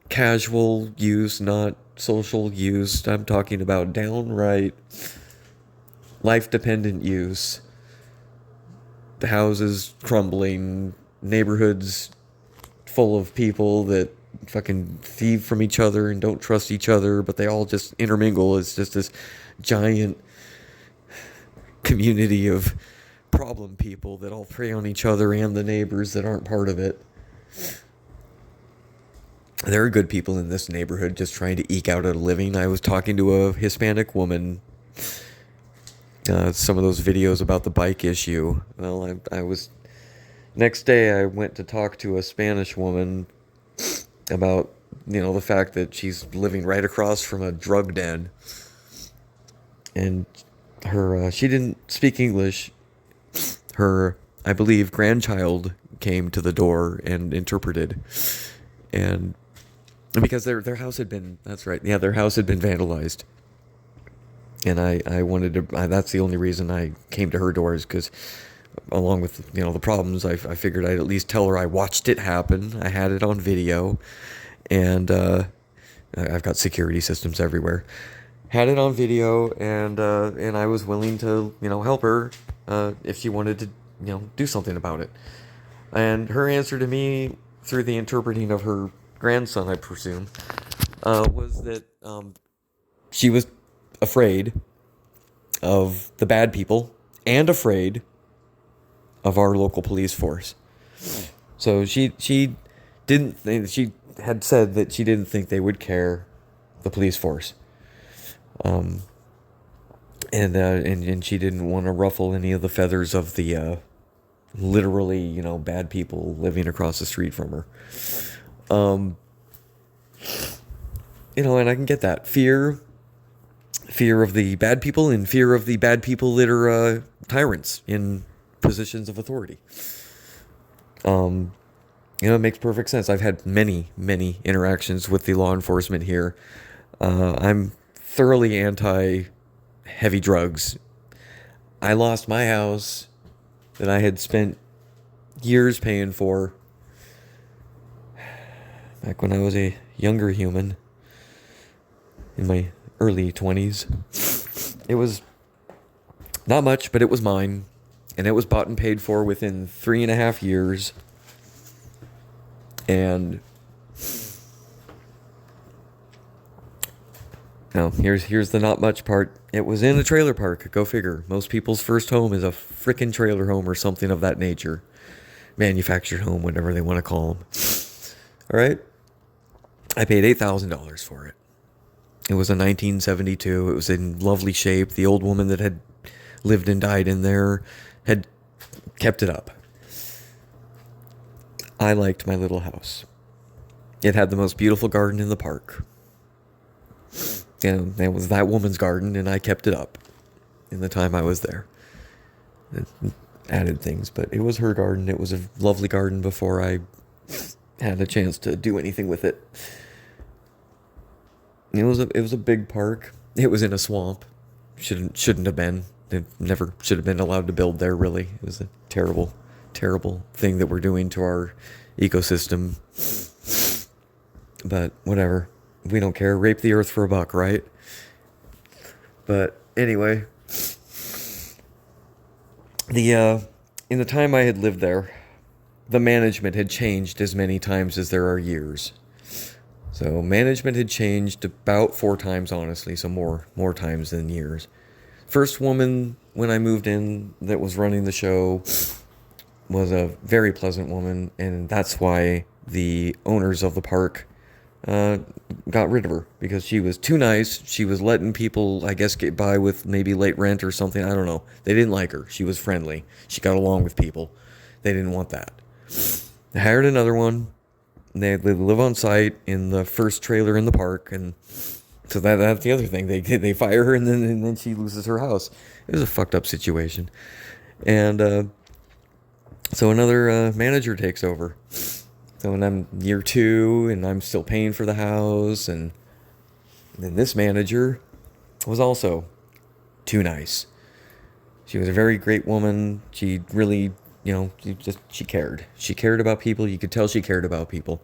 casual use, not social use. I'm talking about downright life-dependent use. The houses crumbling, neighborhoods full of people that fucking thieve from each other and don't trust each other, but they all just intermingle. It's just this giant community of problem people that all prey on each other and the neighbors that aren't part of it. There are good people in this neighborhood just trying to eke out a living. I was talking to a Hispanic woman. Some of those videos about the bike issue. Well, I was... Next day, I went to talk to a Spanish woman about, the fact that she's living right across from a drug den. And she didn't speak English. Her, I believe, grandchild came to the door and interpreted. And because their house had been, that's right, yeah, their house had been vandalized. And I wanted to, that's the only reason I came to her doors, because along with, the problems, I figured I'd at least tell her I watched it happen. I had it on video. And I've got security systems everywhere. Had it on video, and I was willing to, help her if she wanted to, do something about it. And her answer to me, through the interpreting of her grandson, I presume, was that she was afraid of the bad people and afraid of our local police force. So she didn't think, she had said that she didn't think they would care, the police force. And she didn't want to ruffle any of the feathers of the literally, bad people living across the street from her. And I can get that. Fear of the bad people and fear of the bad people that are tyrants in positions of authority. It makes perfect sense. I've had many, many interactions with the law enforcement here. I'm thoroughly anti-heavy drugs. I lost my house that I had spent years paying for back when I was a younger human in my early 20s. It was not much, but it was mine. And it was bought and paid for within 3.5 years. And now here's the not much part. It was in a trailer park. Go figure. Most people's first home is a frickin' trailer home or something of that nature. Manufactured home, whatever they want to call them. All right. I paid $8,000 for it. It was a 1972. It was in lovely shape. The old woman that had lived and died in there had kept it up. I liked my little house. It had the most beautiful garden in the park. And it was that woman's garden, and I kept it up in the time I was there. It added things, but it was her garden. It was a lovely garden before I had a chance to do anything with it. It was a big park. It was in a swamp. Shouldn't have been. It never should have been allowed to build there, really. It was a terrible, terrible thing that we're doing to our ecosystem. But whatever. We don't care. Rape the earth for a buck, right? But anyway, in the time I had lived there, the management had changed as many times as there are years. So management had changed about 4 times, honestly, so more times than years. First woman when I moved in that was running the show was a very pleasant woman, and that's why the owners of the park got rid of her, because she was too nice. She was letting people, I guess, get by with maybe late rent or something. I don't know. They didn't like her. She was friendly. She got along with people. They didn't want that. They hired another one. They live on site in the first trailer in the park, and so that's the other thing. They fire her, and then she loses her house. It was a fucked up situation, and so another manager takes over. So when I'm year 2, and I'm still paying for the house, and then this manager was also too nice. She was a very great woman. She really, she cared. She cared about people. You could tell she cared about people.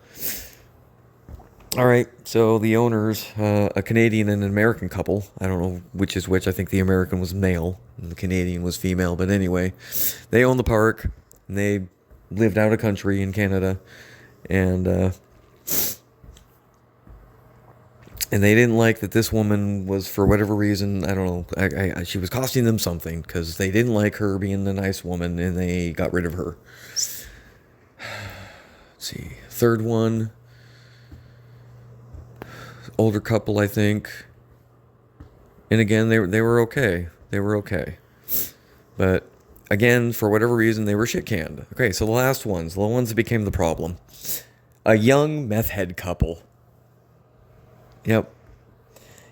All right, so the owners, a Canadian and an American couple. I don't know which is which. I think the American was male and the Canadian was female. But anyway, they own the park, and they lived out of country in Canada. And they didn't like that this woman was, for whatever reason, I don't know, she was costing them something, because they didn't like her being the nice woman, and they got rid of her. Let's see, third one, older couple, I think. And again, they were okay. They were okay. But again, for whatever reason, they were shit canned. Okay, so the last ones, the ones that became the problem. A young meth head couple. Yep.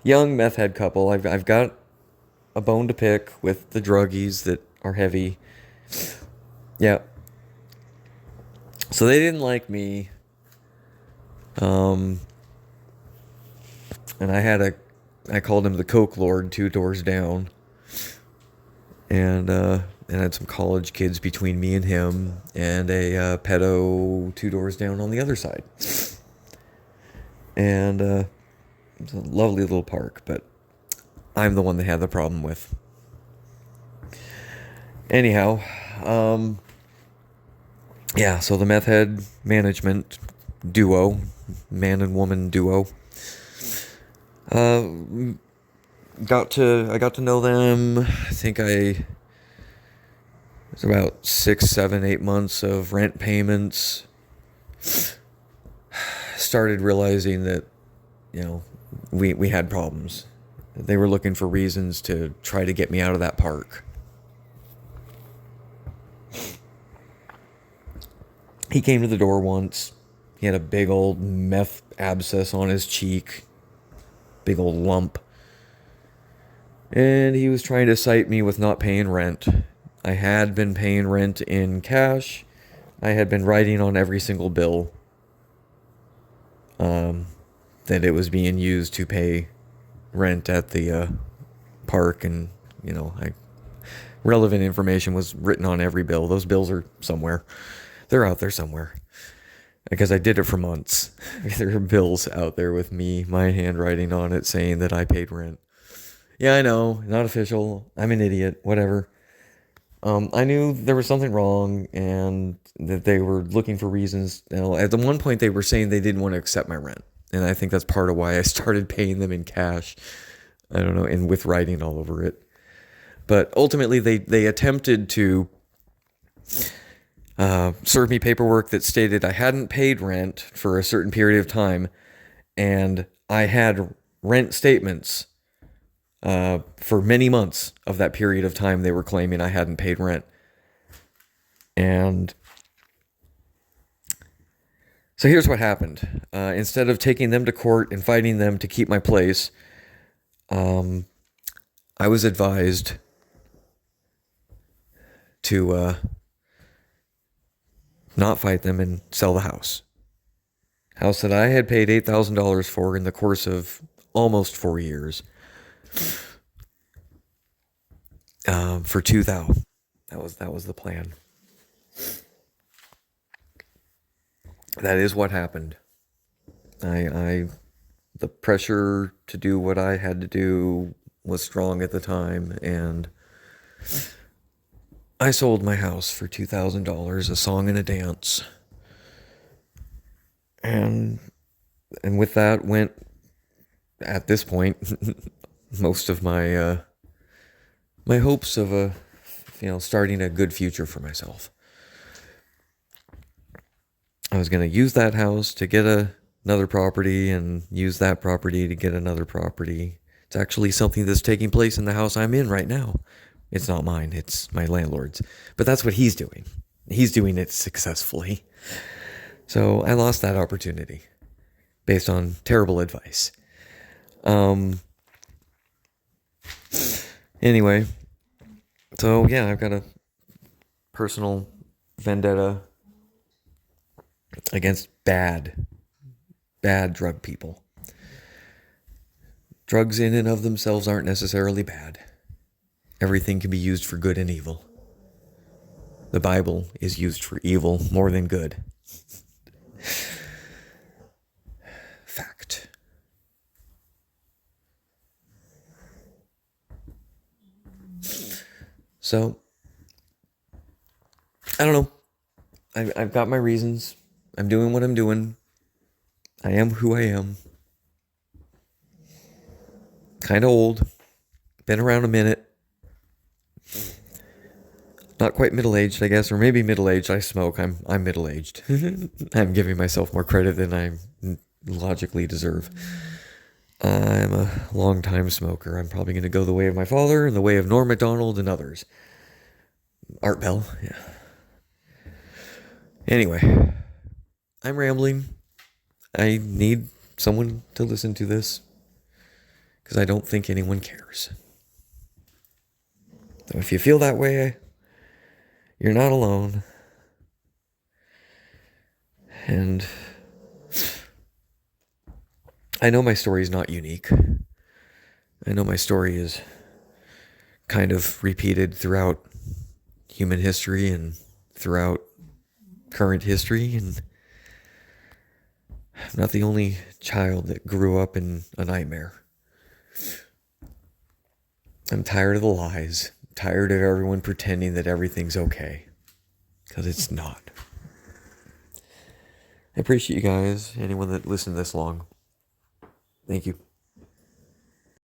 Young meth head couple. I've got a bone to pick with the druggies that are heavy. Yep. So they didn't like me. And I called him the Coke Lord 2 doors down. And had some college kids between me and him, and a pedo 2 doors down on the other side. And it's a lovely little park, but I'm the one they had the problem with. Anyhow, so the meth head management duo, man and woman duo, I got to know them. I think it's about 6, 7, 8 months of rent payments. Started realizing that, we had problems. They were looking for reasons to try to get me out of that park. He came to the door once. He had a big old meth abscess on his cheek. Big old lump. And he was trying to cite me with not paying rent. I had been paying rent in cash. I had been writing on every single bill that it was being used to pay rent at the park, and relevant information was written on every bill. Those bills are somewhere. They're out there somewhere, because I did it for months. There are bills out there with my handwriting on it, saying that I paid rent. Yeah, I know, not official. I'm an idiot. Whatever. I knew there was something wrong, and that they were looking for reasons. At the one point, they were saying they didn't want to accept my rent, and I think that's part of why I started paying them in cash. I don't know, and with writing all over it. But ultimately, they attempted to serve me paperwork that stated I hadn't paid rent for a certain period of time, and I had rent statements for many months of that period of time. They were claiming I hadn't paid rent. And so here's what happened. Instead of taking them to court and fighting them to keep my place, I was advised to not fight them and sell the house. House that I had paid $8,000 for in the course of almost 4 years. For $2,000. That was the plan. That is what happened. The pressure to do what I had to do was strong at the time, and I sold my house for $2,000, a song and a dance. And with that went, at this point, most of my my hopes of starting a good future for myself. I was going to use that house to get another property and use that property to get another property. It's actually something that's taking place in the house I'm in right now. It's not mine, it's my landlord's. But that's what he's doing. He's doing it successfully. So I lost that opportunity based on terrible advice. Anyway, so yeah, I've got a personal vendetta against bad drug people. Drugs in and of themselves aren't necessarily bad. Everything can be used for good and evil. The Bible is used for evil more than good. Fact. So, I don't know. I've got my reasons. I'm doing what I'm doing. I am who I am. Kind of old. Been around a minute. Not quite middle-aged, I guess, or maybe middle-aged. I smoke. I'm middle-aged. I'm giving myself more credit than I logically deserve. I'm a long-time smoker. I'm probably going to go the way of my father and the way of Norm Macdonald and others. Art Bell, yeah. Anyway, I'm rambling. I need someone to listen to this because I don't think anyone cares. So if you feel that way, you're not alone. And I know my story is not unique. I know my story is kind of repeated throughout human history and throughout current history, and I'm not the only child that grew up in a nightmare. I'm tired of the lies. I'm tired of everyone pretending that everything's okay, because it's not. I appreciate you guys, anyone that listened this long. Thank you.